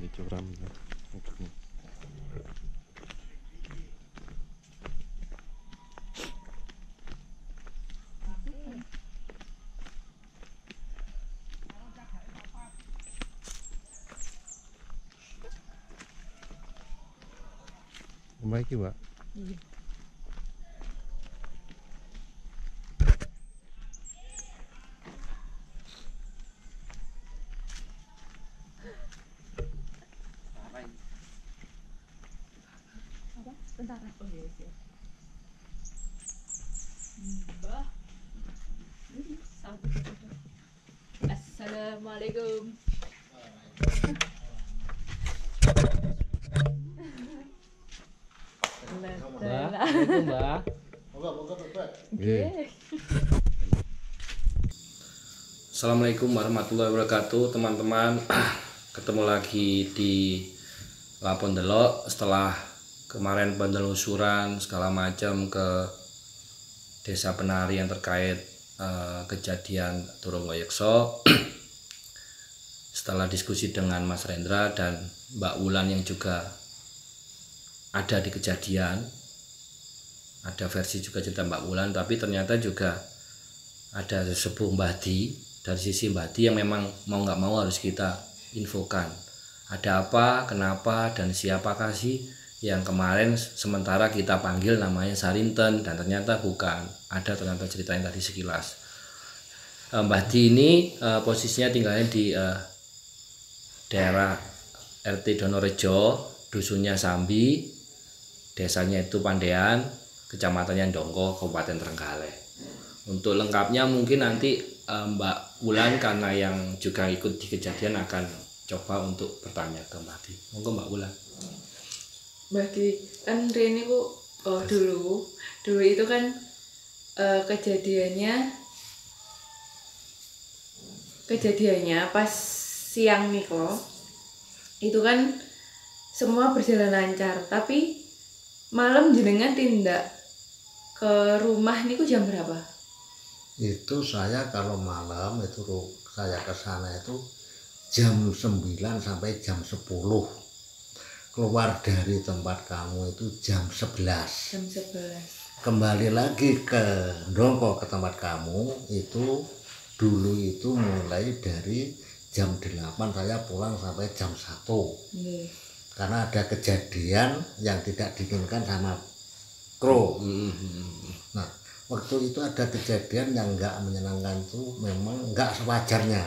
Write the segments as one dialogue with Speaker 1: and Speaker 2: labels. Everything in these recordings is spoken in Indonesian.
Speaker 1: ini curam ya. Omah iki, Pak.
Speaker 2: Iya. Apa? Sebentar. Oh iya, siap. Mbah. Assalamualaikum.
Speaker 3: Assalamualaikum, Mbak.
Speaker 1: Nggih.
Speaker 3: Assalamualaikum warahmatullahi wabarakatuh, teman-teman. Ketemu lagi di Lapon Delok setelah kemarin penelusuran segala macam ke Desa Penari yang terkait kejadian Durung Wayekso. Setelah diskusi dengan Mas Rendra dan Mbak Wulan yang juga ada di kejadian, ada versi juga cerita Mbak Wulan, tapi ternyata juga ada sesepuh Mbah Di, dari sisi Mbah Di yang memang mau nggak mau harus kita infokan ada apa, kenapa, dan siapakah sih yang kemarin sementara kita panggil namanya Sarinten, dan ternyata bukan, ada ternyata ceritanya tadi sekilas. Mbah Di ini posisinya tinggalnya di daerah RT Donorejo, dusunnya Sambi, desanya itu Pandean, kecamatannya Dongko, Kabupaten Trenggalek. Untuk lengkapnya mungkin nanti Mbak Wulan karena yang juga ikut di kejadian akan coba untuk bertanya ke Mbak Di. Monggo Mbak Wulan.
Speaker 2: Mbak Di, kan Rini bu, dulu itu kan kejadiannya pas siang Niko, itu kan semua berjalan lancar, tapi malam jenengan tindak ke rumah niku jam berapa?
Speaker 4: Itu saya kalau malam itu saya ke sana itu jam 9 sampai jam 10. Keluar dari tempat kamu itu jam 11.
Speaker 2: Jam 11.
Speaker 4: Kembali lagi ke Dongko, ke tempat kamu itu dulu itu mulai dari jam 8 saya pulang sampai jam 1.
Speaker 2: Nggih.
Speaker 4: Karena ada kejadian yang tidak diinginkan sama kru. Nah, waktu itu ada kejadian yang nggak menyenangkan, itu memang nggak sewajarnya.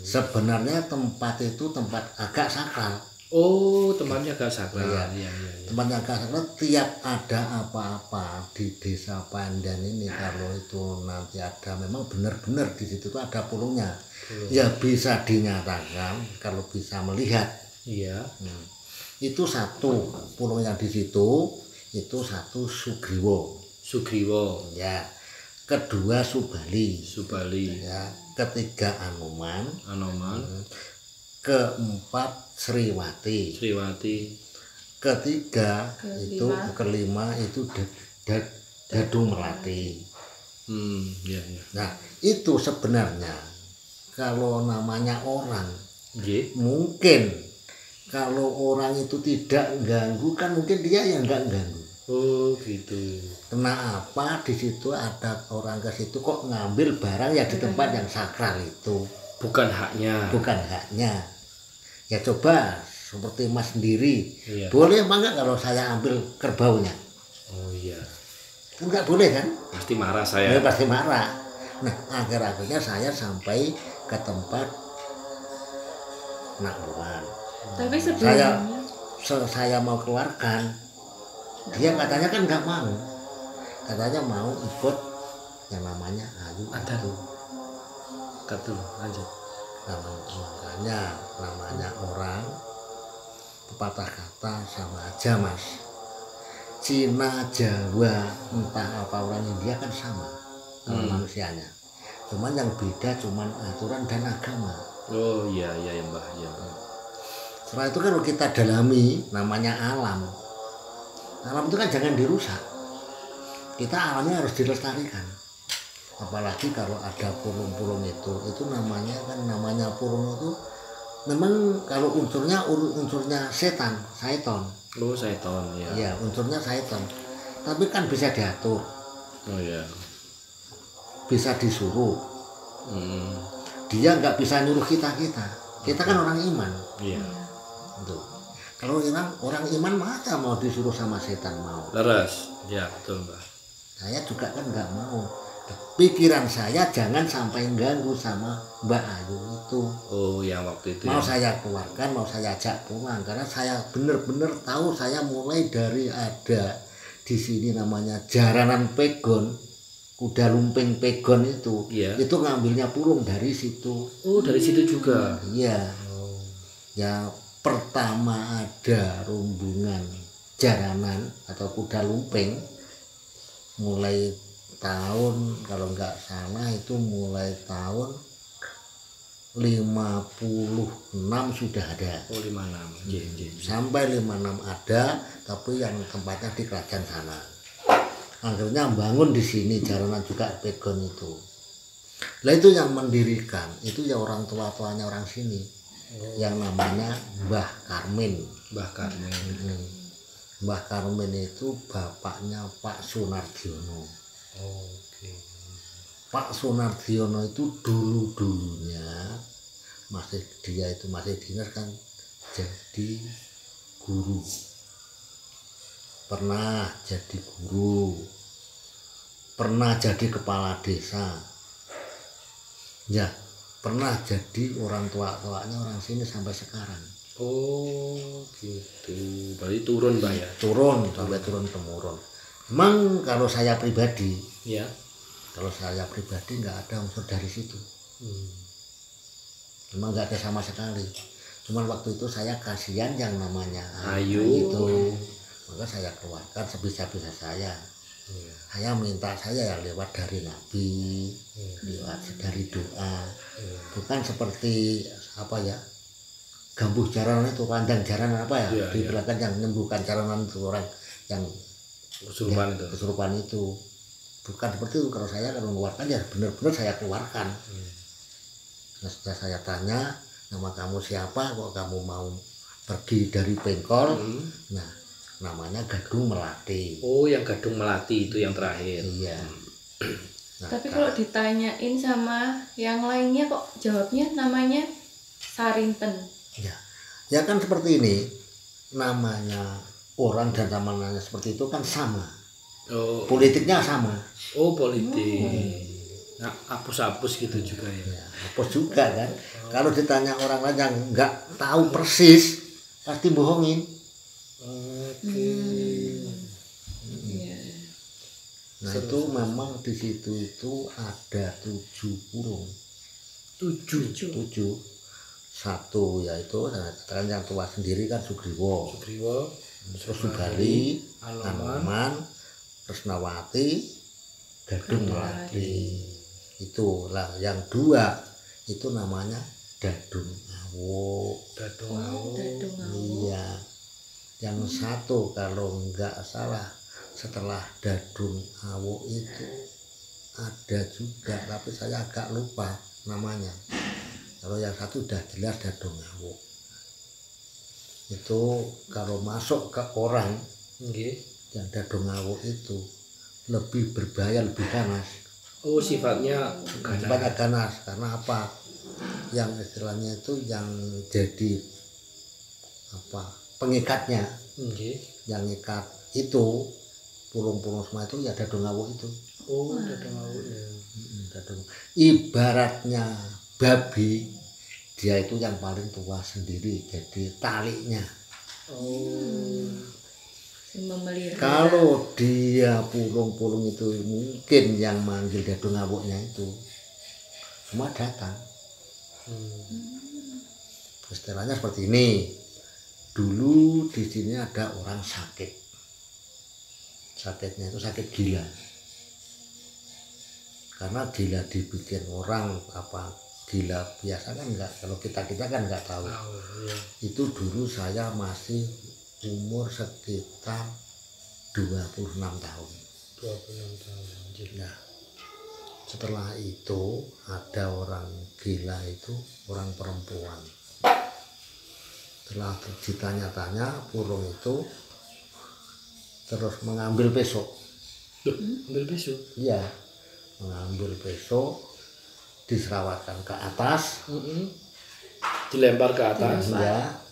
Speaker 4: Sebenarnya tempat itu tempat agak sakral.
Speaker 3: Oh, temannya agak sakral.
Speaker 4: Iya. Tempatnya agak sakral. Tiap ada apa-apa di Desa Pandan ini, kalau itu nanti ada, memang benar-benar di situ tuh ada pulungnya. Ya bisa dinyatakan kalau bisa melihat.
Speaker 3: Iya.
Speaker 4: Itu satu pulung yang di situ, itu satu Sugriwo.
Speaker 3: Sugriwo.
Speaker 4: Ya. Kedua Subali. Ya. Ketiga Anoman. Keempat Sriwati. Kelima itu Dadu Melati.
Speaker 3: Iya.
Speaker 4: Nah, itu sebenarnya kalau namanya orang, mungkin kalau orang itu tidak ganggu kan mungkin dia yang nggak ganggu.
Speaker 3: Oh gitu.
Speaker 4: Kenapa di situ ada orang ke situ kok ngambil barang ya di tempat yang sakral itu?
Speaker 3: Bukan haknya.
Speaker 4: Ya coba seperti Mas sendiri,
Speaker 3: Iya.
Speaker 4: boleh apa enggak kalau saya ambil kerbaunya?
Speaker 3: Oh iya.
Speaker 4: Enggak boleh kan?
Speaker 3: Pasti marah saya.
Speaker 4: Ya pasti marah. Nah, akhirnya saya sampai ke tempat Nak Bulan.
Speaker 2: Tapi sebelumnya
Speaker 4: Saya mau keluarkan, dia katanya kan nggak mau, katanya mau ikut yang namanya Ayu.
Speaker 3: Kata lanjut.
Speaker 4: Namanya orang pepatah kata sama aja Mas. Cina, Jawa, entah apa orang India kan sama manusianya. Cuman yang beda cuman aturan dan agama.
Speaker 3: Oh iya Mbah.
Speaker 4: Setelah itu kan kita dalami namanya alam. Alam itu kan jangan dirusak. Kita alamnya harus dilestarikan. Apalagi kalau ada pulung-pulung itu namanya pulung itu memang kalau unsurnya setan, syaiton.
Speaker 3: Oh, setan ya.
Speaker 4: Ya, unsurnya syaiton. Tapi kan bisa diatur,
Speaker 3: Oh ya.
Speaker 4: bisa disuruh.
Speaker 3: Hmm.
Speaker 4: Dia nggak bisa nyuruh kita. Kita kan orang iman.
Speaker 3: Iya.
Speaker 4: Tuh. Kalau orang iman masa mau disuruh sama setan mau?
Speaker 3: Leres. Ya, betul, Mbah.
Speaker 4: Saya juga kan nggak mau. Pikiran saya jangan sampai ganggu sama Mbak Ayu itu.
Speaker 3: Oh, yang waktu itu
Speaker 4: Mau
Speaker 3: ya.
Speaker 4: saya keluarkan, mau saya ajak pulang karena saya benar-benar tahu saya mulai dari ada di sini namanya jaranan pegon, kuda lumping pegon itu.
Speaker 3: Iya.
Speaker 4: Itu ngambilnya purung dari situ.
Speaker 3: Oh, dari situ juga.
Speaker 4: Iya. Ya pertama ada rombongan jaranan atau kuda lumping mulai tahun kalau nggak salah itu mulai tahun 56 sudah ada.
Speaker 3: Oh, 56. Iya, iya.
Speaker 4: Sampai 56 ada, tapi yang tempatnya di kerajaan sana. Akhirnya bangun di sini jaranan juga pegon itu. Lah itu yang mendirikan, itu ya orang tua-tuanya orang sini. Yang namanya Mbah Karmin.
Speaker 3: Mbah Karmin.
Speaker 4: Mbah Karmin itu bapaknya Pak Sunardiono.
Speaker 3: Oke.
Speaker 4: Pak Sunardiono itu dulu-dulunya dia itu masih dinas kan jadi guru. Pernah jadi guru. Pernah jadi kepala desa. Ya, pernah jadi orang tua-tuanya orang sini sampai sekarang.
Speaker 3: Oh, gitu. Berarti turun, Mbah ya.
Speaker 4: Turun sampai turun temurun. Emang kalau saya pribadi
Speaker 3: Iya.
Speaker 4: nggak ada unsur dari situ. Memang nggak ada sama sekali. Cuman waktu itu saya kasihan yang namanya
Speaker 3: Ayu.
Speaker 4: itu, maka saya keluarkan sebisa-bisa saya. Saya minta saya yang lewat dari Nabi, lewat dari doa, bukan seperti apa ya, gambuh jaranan itu, pandang jaranan apa ya,
Speaker 3: Iya,
Speaker 4: di
Speaker 3: iya.
Speaker 4: belakang yang menyembuhkan jaranan itu orang yang
Speaker 3: Kesurupan itu.
Speaker 4: kesurupan itu. Bukan seperti itu. Kalau saya kalau mengeluarkan ya benar-benar saya keluarkan. Nah, sudah saya tanya, nama kamu siapa, kok kamu mau pergi dari Bengkol? Nah, namanya Gadung Melati.
Speaker 3: Oh, yang Gadung Melati itu yang terakhir.
Speaker 4: Iya. Nah,
Speaker 2: Tapi kalau ditanyain sama yang lainnya kok jawabnya namanya Sarinten.
Speaker 4: ya kan seperti ini, namanya orang dan namanya seperti itu kan sama,
Speaker 3: Oh,
Speaker 4: politiknya sama.
Speaker 3: oh politik. Nah, hapus-hapus gitu juga ya.
Speaker 4: Ya, apa juga kan? Kalau ditanya orang lain yang nggak tahu persis, pasti bohongin.
Speaker 2: Iya.
Speaker 4: Nah itu memang di situ itu ada 7 purung. 7. Satu yaitu kan yang tua sendiri kan Sugriwo,
Speaker 3: Sugriwo,
Speaker 4: terus Subali,
Speaker 3: Anoman,
Speaker 4: Anoman, Tresnawati, Gadung Melati. Itulah yang 2 itu namanya Dadung Awu.
Speaker 3: Dadung
Speaker 2: Oh,
Speaker 3: Awu.
Speaker 2: Dadung Awu.
Speaker 4: Iya. Yang satu kalau nggak salah setelah Dadung Awu itu ada juga, tapi saya agak lupa namanya. Kalau yang satu udah jelas Dadung Awu. Itu kalau masuk ke orang
Speaker 3: Nggih.
Speaker 4: yang Dadung Awu itu lebih berbahaya, lebih ganas.
Speaker 3: Oh, sifatnya ganas.
Speaker 4: Banyak ganas karena apa? Yang istilahnya itu yang jadi apa? Pengikatnya,
Speaker 3: Nggih.
Speaker 4: yang ikat itu pulung-pulung semua itu ya Dadung Awu itu.
Speaker 3: Oh, Dadung Awu ya.
Speaker 4: Dadung. Ibaratnya babi, dia itu yang paling tua sendiri, jadi talinya.
Speaker 3: Oh.
Speaker 2: Memelihara.
Speaker 4: Kalau dia pulung-pulung itu mungkin yang manggil Dadung Awunya itu semua datang. Istilahnya seperti ini. Dulu di sini ada orang sakit. Sakitnya itu sakit gila. Karena gila dibikin orang apa gila biasa kan enggak, kalau kita kan enggak tahu.
Speaker 3: Iya.
Speaker 4: Itu dulu saya masih umur sekitar 26 tahun.
Speaker 3: 26 tahun.
Speaker 4: Nah, setelah itu ada orang gila itu orang perempuan. Setelah ditanya-tanya, Purung itu terus mengambil pisau.
Speaker 3: Ambil pisau.
Speaker 4: Iya, mengambil pisau, diserawatkan ke atas.
Speaker 3: Dilempar ke atas.
Speaker 4: Ya,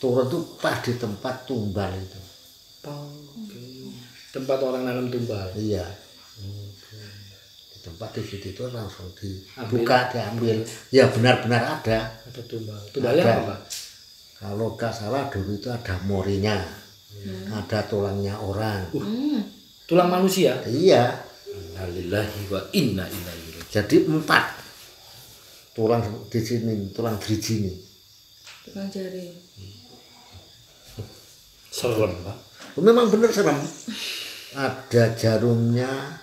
Speaker 4: turun tuh pas di tempat tumbal itu.
Speaker 3: Oke. Tempat orang nanam tumbal.
Speaker 4: Iya. Di tempat di situ itu langsung dibuka, diambil. Ya benar-benar ada.
Speaker 3: Ada tumbal. Tumbalnya
Speaker 4: Ada.
Speaker 3: apa?
Speaker 4: Kalau nggak salah dulu itu ada morinya, ada tulangnya orang.
Speaker 3: Tulang manusia.
Speaker 4: Iya.
Speaker 3: Innalillahi wa inna ilaihi raji'un.
Speaker 4: Jadi 4 tulang di sini, tulang gerigi ini.
Speaker 2: Tukang jari.
Speaker 3: Serem, Pak.
Speaker 4: Memang bener serem. Ada jarumnya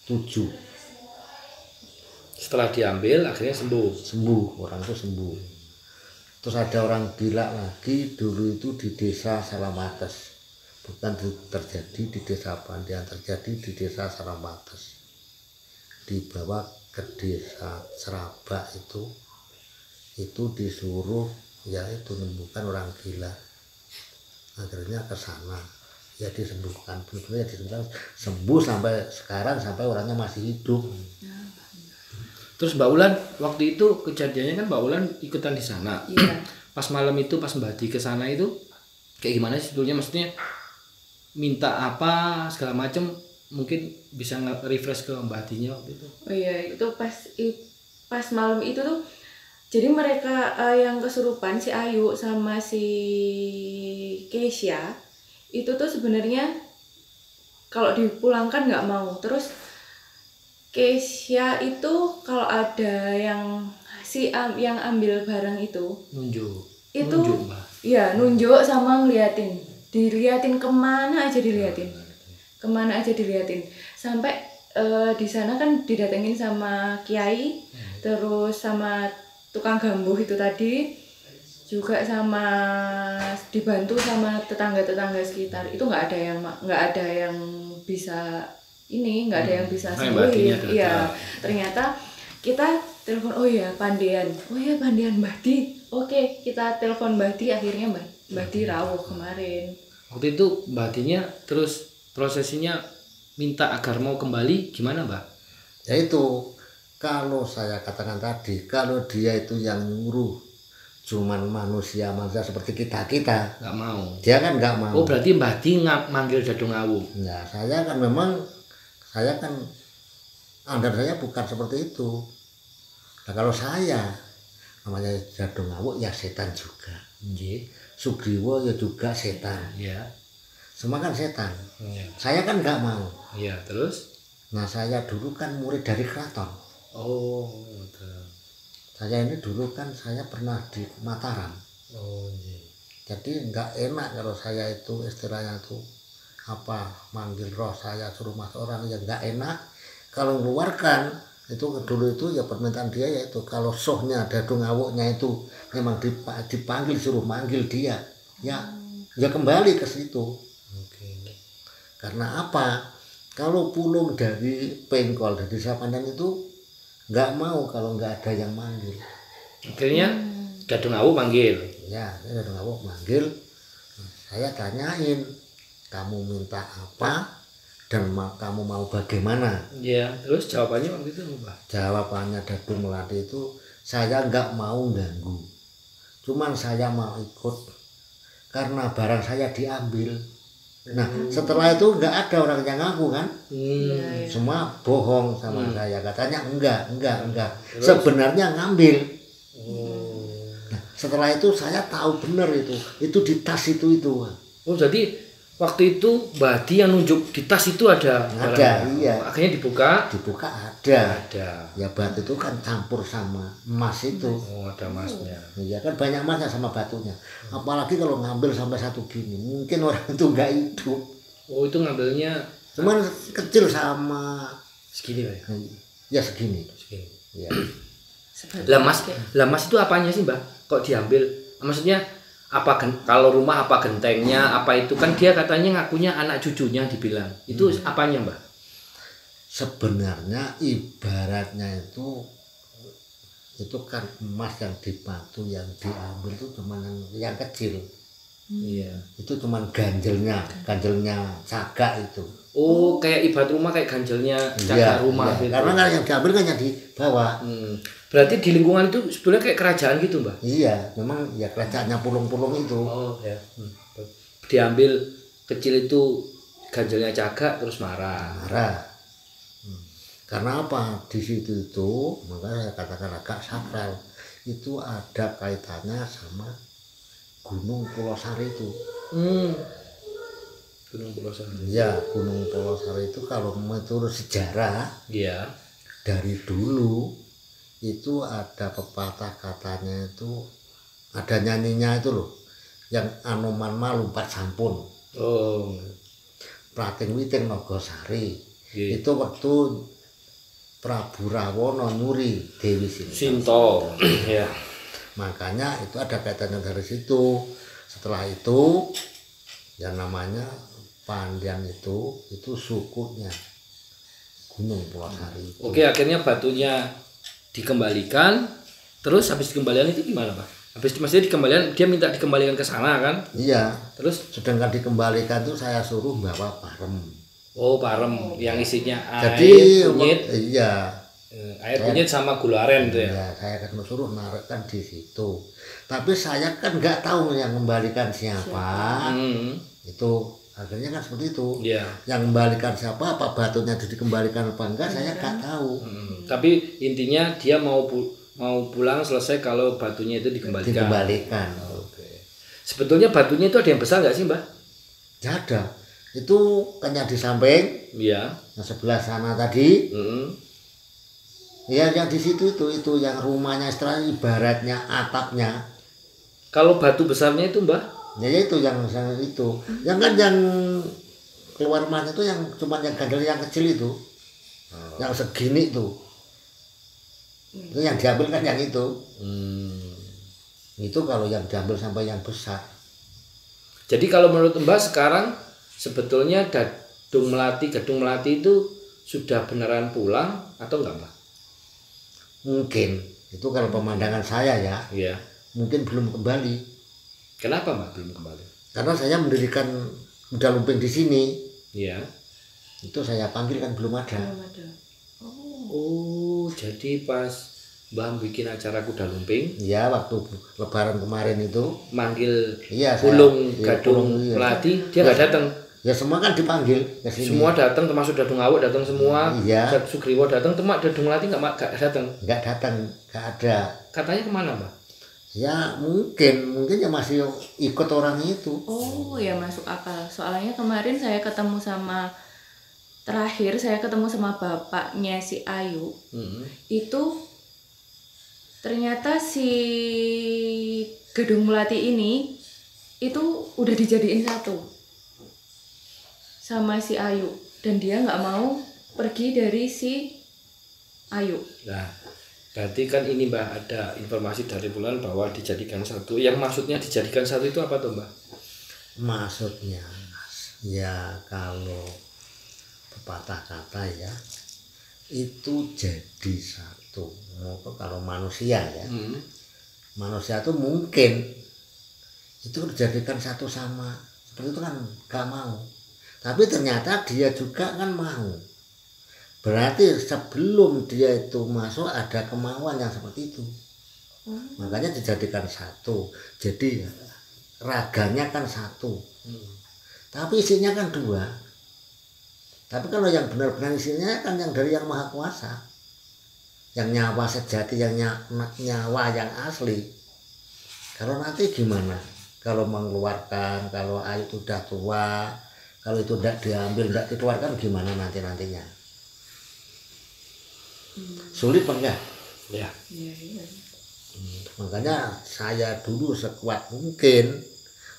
Speaker 4: 7.
Speaker 3: Setelah diambil akhirnya sembuh.
Speaker 4: Sembuh, orang itu sembuh. Terus ada orang gila lagi dulu itu di desa Salamates. Bukan terjadi di desa Pandian, terjadi di desa Salamates. Dibawa ke desa Serabak itu disuruh ya itu menyembuhkan orang gila. Akhirnya ke sana ya disembuhkan, benar-benar ya disembuhkan, sembuh sampai sekarang, sampai orangnya masih hidup.
Speaker 3: Terus Mbak Ulan waktu itu kejadiannya kan Mbak Ulan ikutan di sana.
Speaker 2: Iya.
Speaker 3: Pas malam itu pas Mbak Di ke sana itu kayak gimana sih sebetulnya, maksudnya minta apa segala macem, mungkin bisa refresh ke Mbak Dinya waktu itu.
Speaker 2: Oh iya, itu pas malam itu tuh, jadi mereka yang kesurupan, si Ayu sama si Keisha itu tuh sebenarnya kalau dipulangkan nggak mau. Terus Keisha itu kalau ada yang yang ambil barang itu
Speaker 3: Nunjuk Mbak.
Speaker 2: ya nunjuk sama ngeliatin, diliatin kemana aja diliatin sampai di sana kan didatengin sama kiai, terus sama tukang gambuh itu tadi, juga sama dibantu sama tetangga-tetangga sekitar. Itu nggak ada yang bisa nggak ada yang bisa sembuhin. Iya, ternyata kita telepon, oh ya Pandian Mbah Di. Oke, kita telepon Mbah Di, akhirnya Mbah Di rawuh kemarin.
Speaker 3: Waktu itu Mbak Dinya terus prosesinya minta agar mau kembali gimana Mbak?
Speaker 4: Ya itu, kalau saya katakan tadi, kalau dia itu yang nyuruh cuman manusia seperti kita
Speaker 3: Nggak mau.
Speaker 4: dia kan nggak mau.
Speaker 3: Oh berarti Mbak Di manggil Dadung Awu.
Speaker 4: Nah, saya kan andar saya bukan seperti itu. Nah, kalau saya namanya Dadung Awu ya setan juga. Sugriwo ya juga setan.
Speaker 3: Iya.
Speaker 4: Semua kan setan.
Speaker 3: Iya.
Speaker 4: Saya kan nggak mau.
Speaker 3: Iya, terus?
Speaker 4: Nah, saya dulu kan murid dari keraton.
Speaker 3: Oh, betul.
Speaker 4: Saya ini dulu kan saya pernah di Mataram.
Speaker 3: Oh, iya.
Speaker 4: Jadi nggak enak kalau saya itu istilahnya tuh manggil roh saya suruh masuk orang, ya nggak enak. Kalau mengeluarkan itu dulu itu ya permintaan dia, yaitu kalau sohnya Dadung Awuknya itu memang dipanggil, suruh manggil dia, ya kembali ke situ. Karena apa? Kalau pulung dari Pengkol dari Sapandan itu nggak mau kalau nggak ada yang manggil.
Speaker 3: Akhirnya Dadung Awu manggil.
Speaker 4: Ya, Dadung Awu manggil. Saya tanyain, kamu minta apa dan kamu mau bagaimana?
Speaker 3: Iya, terus jawabannya waktu itu apa?
Speaker 4: Jawabannya Dadung Melati itu, saya nggak mau ganggu. Cuman saya mau ikut karena barang saya diambil. Nah, setelah itu nggak ada orang yang ngaku kan? Semua bohong sama saya. Katanya enggak. Sebenarnya ngambil. Nah, setelah itu saya tahu benar itu di tas itu.
Speaker 3: Oh, jadi waktu itu Mbak Di yang nunjuk di tas itu ada.
Speaker 4: Ada, iya.
Speaker 3: Akhirnya dibuka
Speaker 4: ada.
Speaker 3: Ada.
Speaker 4: Ya batu itu kan campur sama emas itu.
Speaker 3: Oh, ada emasnya.
Speaker 4: Iya kan banyak emasnya sama batunya. Apalagi kalau ngambil sampai satu gini, mungkin orang itu nggak hidup.
Speaker 3: Oh, itu ngambilnya
Speaker 4: Cuman kecil sama
Speaker 3: segini Pak?
Speaker 4: ya segini. Ya.
Speaker 3: Lah mas itu apanya sih Mbak? Kok diambil? Maksudnya apa kalau rumah apa gentengnya apa itu kan dia katanya ngakunya anak cucunya dibilang. Itu apanya Mbak?
Speaker 4: Sebenarnya ibaratnya itu itu kan emas yang di batu yang diambil itu cuma yang kecil.
Speaker 3: Iya.
Speaker 4: Itu cuma ganjelnya cagak itu.
Speaker 3: Oh, kayak ibarat rumah kayak ganjelnya cagak rumah
Speaker 4: iya.
Speaker 3: gitu.
Speaker 4: Karena kan yang diambil kan yang dibawa.
Speaker 3: Berarti di lingkungan itu sebenarnya kayak kerajaan gitu, Mbah?
Speaker 4: Iya, memang ya kerajaannya pulung-pulung itu.
Speaker 3: Oh, ya. Diambil kecil itu ganjelnya cagak terus marah.
Speaker 4: Karena apa? Di situ itu, makanya saya katakan agak sakral. Itu ada kaitannya sama Gunung Pulau Sari itu.
Speaker 3: Gunung Pulau Sari.
Speaker 4: Iya, Gunung Pulau Sari itu kalau menurut sejarah,
Speaker 3: Iya.
Speaker 4: dari dulu itu ada pepatah katanya itu, ada nyanyinya itu loh, yang Anoman lumpat sampun.
Speaker 3: Oh.
Speaker 4: Prating witing Nogosari.
Speaker 3: Iya.
Speaker 4: Itu waktu Prabu Rawono nyuri Dewi Sinta.
Speaker 3: Sinto. Ya.
Speaker 4: Makanya itu ada kaitannya dari situ. Setelah itu yang namanya Pandian itu sukunya Gunung Pulau Sari.
Speaker 3: Oke, akhirnya batunya dikembalikan. Terus habis dikembalikan itu gimana, Pak? Habis maksudnya dikembalikan, dia minta dikembalikan ke sana kan?
Speaker 4: Iya.
Speaker 3: Terus
Speaker 4: Sedangkan dikembalikan itu saya suruh bawa parem.
Speaker 3: oh, parem yang isinya air,
Speaker 4: Jadi
Speaker 3: kunyit,
Speaker 4: iya.
Speaker 3: air kunyit sama gula aren itu ya.
Speaker 4: Ya, saya akan suruh naruhkan di situ. Tapi saya kan nggak tahu yang kembalikan siapa. Itu akhirnya kan seperti itu.
Speaker 3: Iya.
Speaker 4: Yang kembalikan siapa, apa batunya itu dikembalikan apa enggak, saya nggak tahu.
Speaker 3: Tapi intinya dia mau pulang selesai kalau batunya itu dikembalikan.
Speaker 4: Dikembalikan.
Speaker 3: Oke. Sebetulnya batunya itu ada yang besar nggak sih, Mbah?
Speaker 4: Nggak ada. Itu kan yang di samping,
Speaker 3: Iya.
Speaker 4: yang sebelah sana tadi.
Speaker 3: Mm-mm.
Speaker 4: Ya, yang di situ itu yang rumahnya istilahnya ibaratnya atapnya.
Speaker 3: Kalau batu besarnya itu, Mbah?
Speaker 4: Ya itu yang itu. Yang kan yang keluar emas itu yang cuma yang ganjel yang kecil itu. Yang segini itu. Itu yang diambil kan yang itu. Itu kalau yang diambil sampai yang besar.
Speaker 3: Jadi kalau menurut Mbah sekarang sebetulnya Gedung Melati itu sudah beneran pulang atau enggak, Mbah?
Speaker 4: Mungkin itu kalau pemandangan saya ya,
Speaker 3: Iya.
Speaker 4: mungkin belum kembali.
Speaker 3: Kenapa, Mbah, belum kembali?
Speaker 4: Karena saya mendirikan kuda lumping di sini.
Speaker 3: Iya.
Speaker 4: Itu saya panggil kan belum ada.
Speaker 2: Belum ada.
Speaker 3: Oh, jadi pas Mbah bikin acara kuda lumping,
Speaker 4: Ya, waktu lebaran kemarin itu.
Speaker 3: manggil
Speaker 4: Iya,
Speaker 3: Pulung
Speaker 4: iya,
Speaker 3: Gadung
Speaker 4: Pulung, iya.
Speaker 3: Melati, dia nggak datang.
Speaker 4: Ya semua kan dipanggil ke sini.
Speaker 3: Semua datang, termasuk Dadung Awuk datang semua.
Speaker 4: Iya.
Speaker 3: Sugriwo datang, cuma Dadung Melati nggak datang.
Speaker 4: Nggak datang, nggak ada.
Speaker 3: Katanya kemana, Mbah?
Speaker 4: Ya mungkin ya masih ikut orang itu.
Speaker 2: Oh ya masuk akal. Soalnya kemarin terakhir saya ketemu sama bapaknya si Ayu. Itu ternyata si Gedung Melati ini itu udah dijadiin satu sama si Ayu, dan dia nggak mau pergi dari si Ayu.
Speaker 3: Nah, berarti kan ini Mbah ada informasi dari Bulan bahwa dijadikan satu. Yang maksudnya dijadikan satu itu apa tuh, Mbah?
Speaker 4: Maksudnya ya kalau pepatah kata ya itu jadi satu. Kalau manusia ya, manusia itu mungkin itu dijadikan satu sama seperti itu kan gak mau. Tapi ternyata dia juga kan mau. Berarti sebelum dia itu masuk ada kemauan yang seperti itu. Makanya dijadikan satu. Jadi raganya kan satu. Tapi isinya kan dua. Tapi kalau yang benar-benar isinya kan yang dari yang Maha Kuasa. Yang nyawa sejati, yang nyawa yang asli. Kalau nanti gimana? Kalau mengeluarkan, kalau air itu sudah tua, kalau itu tidak diambil, tidak dikeluarkan gimana nantinya? Sulit apa enggak?
Speaker 3: Ya.
Speaker 2: Iya.
Speaker 4: Makanya saya dulu sekuat mungkin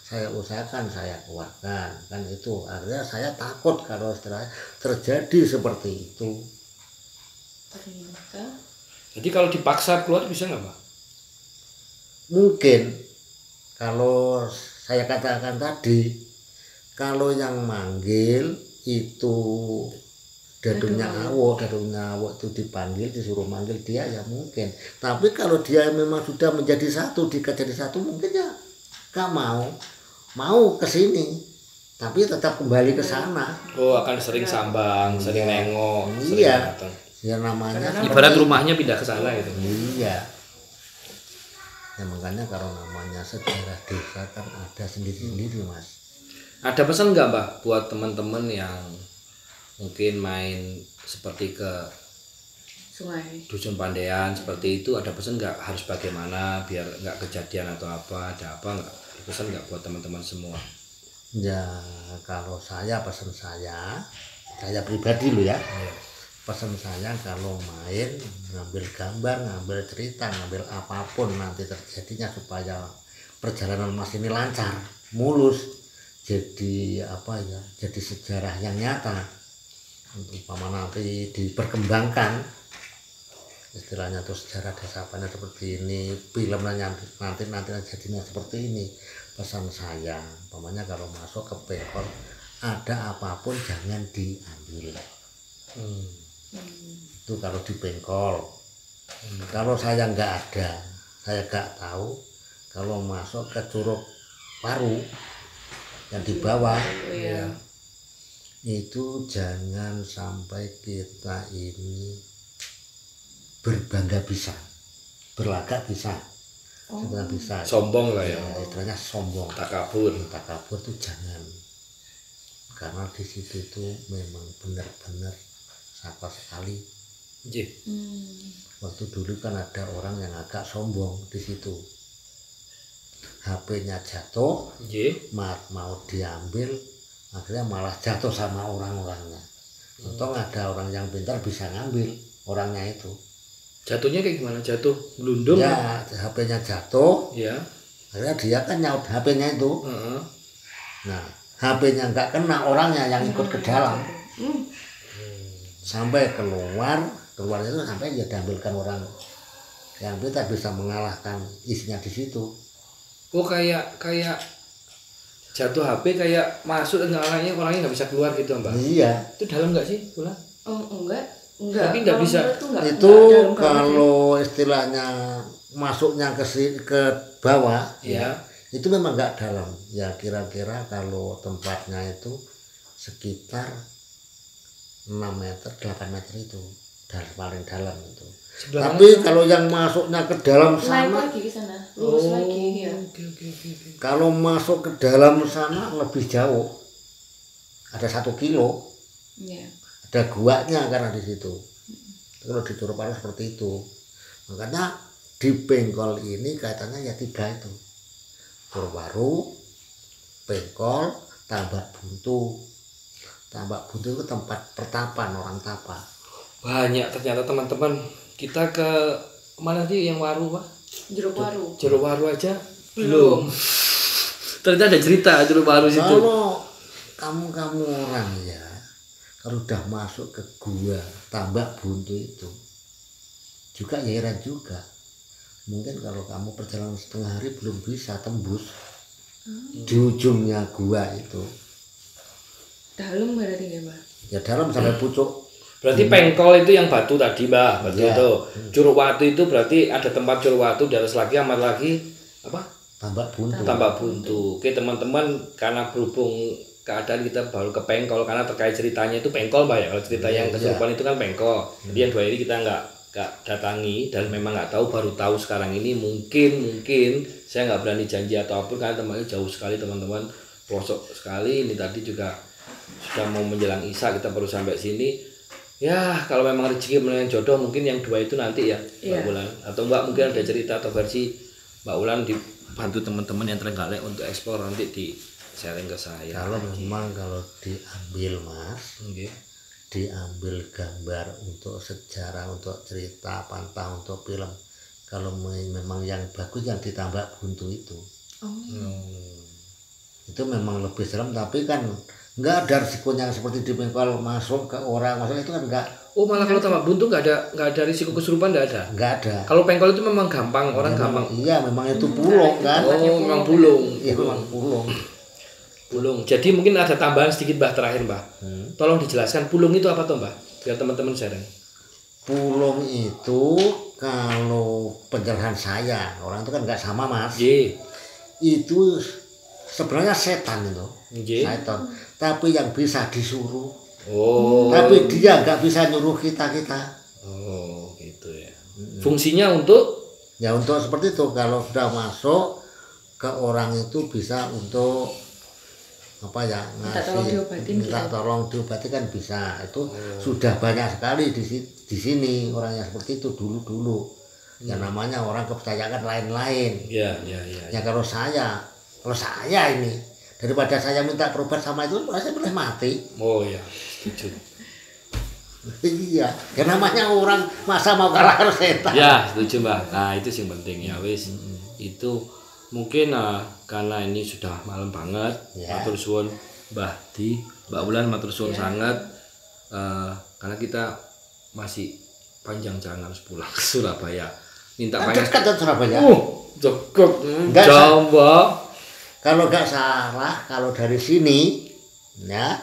Speaker 4: saya usahakan, saya keluarkan kan itu. Artinya saya takut kalau setelah terjadi seperti itu.
Speaker 2: Ternyata.
Speaker 3: Jadi kalau dipaksa keluar bisa nggak, Pak?
Speaker 4: Mungkin kalau saya katakan tadi, kalau yang manggil itu Dadunya Awo itu dipanggil, disuruh manggil dia ya mungkin. Tapi kalau dia memang sudah menjadi satu, diikat jadi satu, mungkin ya gak mau ke sini, tapi tetap kembali ke sana.
Speaker 3: Oh, akan sering sambang, sering nengok, sering
Speaker 4: Iya.
Speaker 3: datang.
Speaker 4: Ya namanya
Speaker 3: Ibarat rumahnya pindah ke sana gitu.
Speaker 4: iya. Ya makanya kalau namanya sejarah desa kan ada sendiri-sendiri, Mas.
Speaker 3: Ada pesan nggak Mbak buat teman-teman yang mungkin main seperti ke
Speaker 2: Sungai.
Speaker 3: dusun Pandean seperti itu, ada pesan nggak harus bagaimana biar nggak kejadian atau apa, ada apa nggak, ada pesan nggak buat teman-teman semua?
Speaker 4: Ya kalau pesan saya pribadi loh ya, pesan saya kalau main ngambil gambar, ngambil cerita, ngambil apapun nanti terjadinya supaya perjalanan Mas ini lancar, mulus, jadi apa ya, jadi sejarah yang nyata, umpama nanti diperkembangkan istilahnya tuh sejarah desa Pandean seperti ini, filmnya nanti jadinya seperti ini. Pesan saya umpamanya kalau masuk ke Pengkol ada apapun jangan diambil. Itu kalau di Pengkol. Kalau saya nggak ada, saya nggak tahu, kalau masuk ke Curug Waru yang di bawah
Speaker 2: Iya.
Speaker 4: itu jangan sampai kita ini berbangga bisa, berlagak bisa, sebenarnya bisa.
Speaker 3: Sombong lah ya,
Speaker 4: Istilahnya sombong,
Speaker 3: takabur.
Speaker 4: takabur itu jangan, karena di situ itu memang benar-benar sakit sekali.
Speaker 3: Nggih.
Speaker 4: Waktu dulu kan ada orang yang agak sombong di situ, HP-nya jatuh,
Speaker 3: Nggih.
Speaker 4: mau diambil, akhirnya malah jatuh sama orang-orangnya. Untung ada orang yang pintar bisa ngambil orangnya itu.
Speaker 3: Jatuhnya kayak gimana? Jatuh gelundung?
Speaker 4: Ya, HP-nya jatuh,
Speaker 3: Ya.
Speaker 4: akhirnya dia kan nyaut HP-nya itu.
Speaker 3: Heeh.
Speaker 4: Nah, HP-nya nggak kena orangnya yang ikut ke dalam. Sampai keluarnya itu sampai ya diambilkan orang yang pintar bisa mengalahkan isinya di situ.
Speaker 3: Oh, kayak jatuh HP kayak masuk dan orangnya nggak bisa keluar gitu Mbak?
Speaker 4: Iya.
Speaker 3: Itu dalam nggak sih Bulan?
Speaker 2: Oh, enggak.
Speaker 3: Tapi nggak
Speaker 2: Kalau
Speaker 3: bisa.
Speaker 2: menurut tuh enggak
Speaker 4: Itu
Speaker 2: dalam banget ya.
Speaker 4: kalau istilahnya masuknya ke bawah,
Speaker 3: Iya.
Speaker 4: itu memang nggak dalam. Ya kira-kira kalau tempatnya itu sekitar 6 meter, 8 meter itu paling dalam itu.
Speaker 3: Sebelah
Speaker 4: Tapi kalau yang masuknya ke dalam
Speaker 2: naik
Speaker 4: sana,
Speaker 2: lagi ke sana, lurus lagi ya.
Speaker 3: Oke.
Speaker 4: kalau masuk ke dalam sana lebih jauh, ada 1 kilo,
Speaker 2: Iya.
Speaker 4: ada guanya karena di situ. Kalau di Curug Waru seperti itu. Makanya di Pengkol ini kaitannya ya 3 itu. Curug Waru, Pengkol, Tambak Buntu. Tambak Buntu itu tempat pertapan orang tapa.
Speaker 3: Banyak ternyata teman-teman. Kita ke mana sih yang Waru Pak?
Speaker 2: Jeruk Waru.
Speaker 3: Jeruk Waru aja belum. Ternyata ada cerita Jeruk Waru situ.
Speaker 4: Kalau kamu orang ya, kalau udah masuk ke gua Tambak Buntu itu juga ya heran juga. Mungkin kalau kamu perjalanan setengah hari belum bisa tembus di ujungnya gua itu.
Speaker 2: Dalam berarti ya, Mbak?
Speaker 4: Ya dalam sampai pucuk.
Speaker 3: Berarti Pengkol itu yang batu tadi Mbak, batu
Speaker 4: Iya.
Speaker 3: itu. Curug Waru itu berarti ada tempat Curug Waru, di atas lagi amat lagi apa?
Speaker 4: Tambak Buntu.
Speaker 3: Tambak Buntu. Oke teman-teman, karena berhubung keadaan kita baru ke Pengkol, karena terkait ceritanya itu Pengkol Mbak ya. Kalau cerita yang kesurupan itu kan Pengkol. Jadi yang 2 ini kita nggak datangi dan memang nggak tahu, baru tahu sekarang ini. Mungkin saya nggak berani janji atau apapun karena tempatnya jauh sekali teman-teman, pelosok sekali. Ini tadi juga sudah mau menjelang Isya kita baru sampai sini. Ya kalau memang rezeki menang jodoh mungkin yang 2 itu nanti ya Mbak Wulan, atau Mbak mungkin ada cerita atau versi Mbak Wulan dibantu teman-teman yang terenggalek untuk eksplor nanti di sharing ke saya.
Speaker 4: Kalau memang kalau diambil Mas,
Speaker 3: Oke.
Speaker 4: diambil gambar untuk sejarah, untuk cerita, pantah, untuk film. Kalau memang yang bagus yang di Tambak Buntu itu. Itu memang lebih serem, tapi kan nggak ada risikonya seperti di Pengkol masuk ke orang, masuk itu kan nggak
Speaker 3: Malah kalau Tambak Buntu nggak ada risiko kesurupan, nggak ada.
Speaker 4: ada.
Speaker 3: Kalau Pengkol itu memang gampang, orang gampang.
Speaker 4: Iya, memang itu pulung kan.
Speaker 3: Memang bulung.
Speaker 4: Iya, memang pulung.
Speaker 3: Bulung. Jadi mungkin ada tambahan sedikit Mbah terakhir Mbah. Tolong dijelaskan pulung itu apa tuh Mbah? Biar teman-teman sharing.
Speaker 4: Pulung itu kalau pencerahan saya, orang itu kan nggak sama Mas.
Speaker 3: Nggih.
Speaker 4: Itu sebenarnya setan itu.
Speaker 3: Nggih.
Speaker 4: Setan. Tapi yang bisa disuruh.
Speaker 3: Oh.
Speaker 4: Tapi dia nggak bisa nyuruh kita.
Speaker 3: Oh, gitu ya. Fungsinya untuk
Speaker 4: Ya untuk seperti itu, kalau sudah masuk ke orang itu bisa untuk apa ya, minta tolong diobati kan bisa. Itu sudah banyak sekali di sini orang yang seperti itu dulu. Ya namanya orang kepercayaan lain-lain.
Speaker 3: ya.
Speaker 4: Ya kalau saya ini daripada saya minta berobat sama itu, saya boleh mati.
Speaker 3: Oh ya, setuju.
Speaker 4: Iya, ya namanya orang masa mau kalah harus setan.
Speaker 3: Ya, setuju Mbak. Nah, itu yang penting ya wis. Itu mungkin karena ini sudah malam banget.
Speaker 4: Ya.
Speaker 3: Matur suwun Mbah Di, Mbak Wulan matur suwun sangat. Karena kita masih panjang jalan harus pulang ke Surabaya. Minta pangis.
Speaker 4: Dekat kan Surabaya.
Speaker 3: Dekat.
Speaker 4: Enggak,
Speaker 3: Jauh, Mbak.
Speaker 4: Kalau nggak salah, kalau dari sini, ya,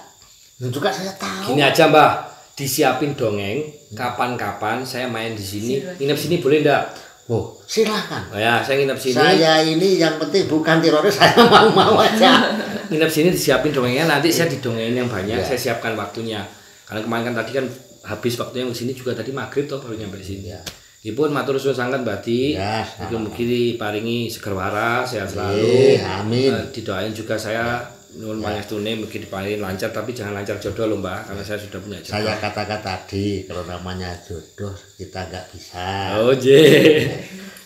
Speaker 4: juga saya tahu.
Speaker 3: Gini aja Mbah, disiapin dongeng. Kapan-kapan saya main di sini, nginep sini boleh ndak?
Speaker 4: Oh, silakan.
Speaker 3: Oh ya, saya nginep sini.
Speaker 4: Saya ini yang penting bukan teroris, saya mau aja.
Speaker 3: Nginep sini disiapin dongengnya, nanti saya didongengin yang banyak,
Speaker 4: Ya.
Speaker 3: saya siapkan waktunya. Karena kemarin kan tadi kan habis waktunya ke sini juga tadi maghrib toh baru nyampe sini.
Speaker 4: Ya.
Speaker 3: Ipun matur suwun sangat Mbak Di.
Speaker 4: Ya,
Speaker 3: Mugi-mugi paringi seger waras, sehat selalu.
Speaker 4: Amin.
Speaker 3: Didoain juga saya nuwun pangestune mugi diparingi lancar, tapi jangan lancar jodoh loh Mbak, karena saya sudah punya jodoh.
Speaker 4: Saya katakan tadi, kalau namanya jodoh kita nggak bisa.
Speaker 3: Oh, je.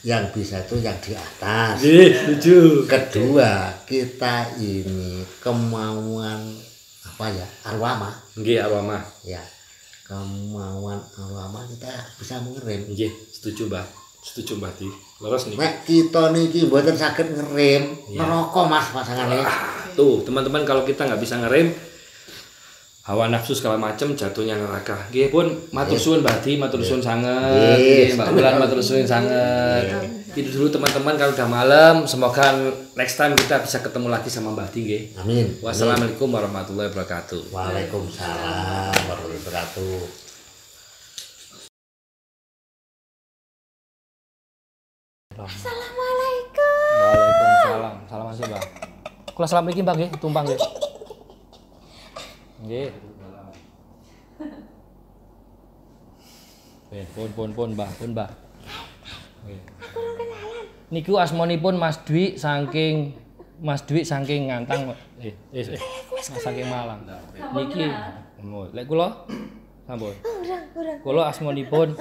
Speaker 4: Yang bisa itu yang di atas.
Speaker 3: Je, setuju.
Speaker 4: Kedua, kita ini kemauan apa ya, arwah.
Speaker 3: Nggih, arwah.
Speaker 4: Ya, kemauan arwah kita bisa mengirim.
Speaker 3: Nggih, setuju Mbak. Setuju Mbak Di. Leres nih.
Speaker 4: Nek kita niki mboten saged ngirim,
Speaker 3: Iya.
Speaker 4: neraka Mas pasangane.
Speaker 3: Tuh, teman-teman kalau kita nggak bisa ngerem hawa nafsu segala macam jatuhnya neraka. Nggih pun matur suwun Mbak Di, matur suwun sanget. Nggih, Mbak Wulan matur suwun sanget. Itu dulu teman-teman kalau udah malam, semoga next time kita bisa ketemu lagi sama Mbak Di nggih.
Speaker 4: Amin.
Speaker 3: Wassalamualaikum warahmatullahi wabarakatuh.
Speaker 4: Waalaikumsalam warahmatullahi wabarakatuh.
Speaker 3: Waalaikumsalam. Salam sih, Mbak. Kula salam iki, Mbak nggih, tumpang nggih. Nggih. Pun, Mbah, Mbah. Nggih. Niku asmanipun Mas Dwi saking Ngantang. Saking Malang. Niki. Lek kula sampun. Kula asmanipun